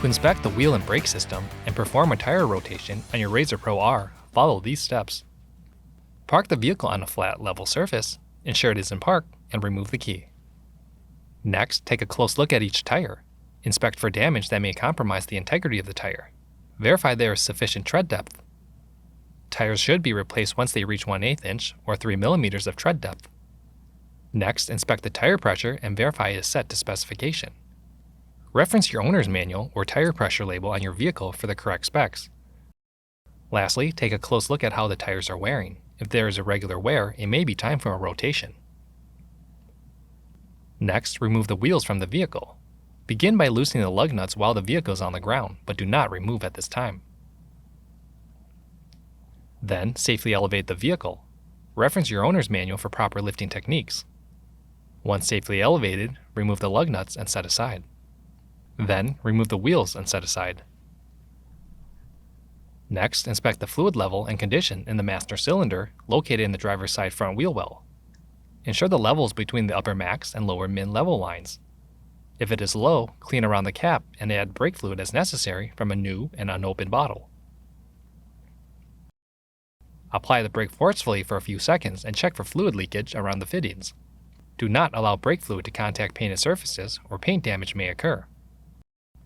To inspect the wheel and brake system and perform a tire rotation on your RZR Pro R, follow these steps. Park the vehicle on a flat, level surface, ensure it is in park, and remove the key. Next, take a close look at each tire. Inspect for damage that may compromise the integrity of the tire. Verify there is sufficient tread depth. Tires should be replaced once they reach 1/8 inch or 3 mm of tread depth. Next, inspect the tire pressure and verify it is set to specification. Reference your owner's manual or tire pressure label on your vehicle for the correct specs. Lastly, take a close look at how the tires are wearing. If there is irregular wear, it may be time for a rotation. Next, remove the wheels from the vehicle. Begin by loosening the lug nuts while the vehicle is on the ground, but do not remove at this time. Then, safely elevate the vehicle. Reference your owner's manual for proper lifting techniques. Once safely elevated, remove the lug nuts and set aside. Then, remove the wheels and set aside. Next, inspect the fluid level and condition in the master cylinder located in the driver's side front wheel well. Ensure the levels between the upper max and lower min level lines. If it is low, clean around the cap and add brake fluid as necessary from a new and unopened bottle. Apply the brake forcefully for a few seconds and check for fluid leakage around the fittings. Do not allow brake fluid to contact painted surfaces or paint damage may occur.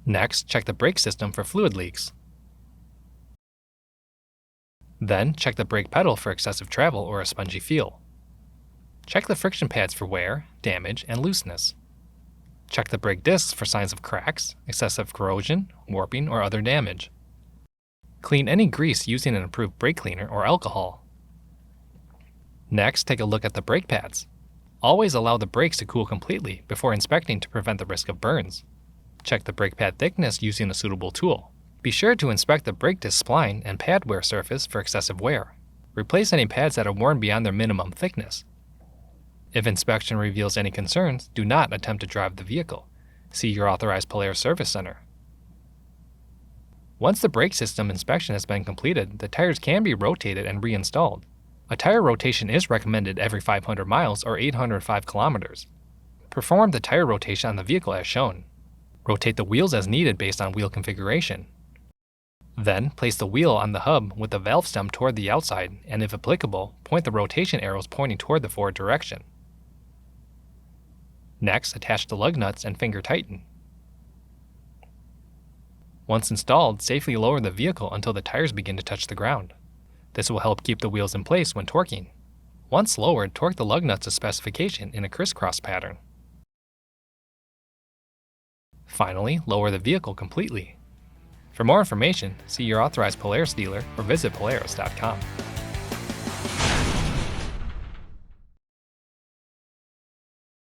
Next, check the brake system for fluid leaks. Then, check the brake pedal for excessive travel or a spongy feel. Check the friction pads for wear, damage, and looseness. Check the brake discs for signs of cracks, excessive corrosion, warping, or other damage. Clean any grease using an approved brake cleaner or alcohol. Next, take a look at the brake pads. Always allow the brakes to cool completely before inspecting to prevent the risk of burns. Check the brake pad thickness using a suitable tool. Be sure to inspect the brake disc spline and pad wear surface for excessive wear. Replace any pads that are worn beyond their minimum thickness. If inspection reveals any concerns, do not attempt to drive the vehicle. See your authorized Polaris Service Center. Once the brake system inspection has been completed, the tires can be rotated and reinstalled. A tire rotation is recommended every 500 miles or 805 kilometers. Perform the tire rotation on the vehicle as shown. Rotate the wheels as needed based on wheel configuration. Then, place the wheel on the hub with the valve stem toward the outside and, if applicable, point the rotation arrows pointing toward the forward direction. Next, attach the lug nuts and finger tighten. Once installed, safely lower the vehicle until the tires begin to touch the ground. This will help keep the wheels in place when torquing. Once lowered, torque the lug nuts to specification in a crisscross pattern. Finally, lower the vehicle completely. For more information, see your authorized Polaris dealer or visit Polaris.com.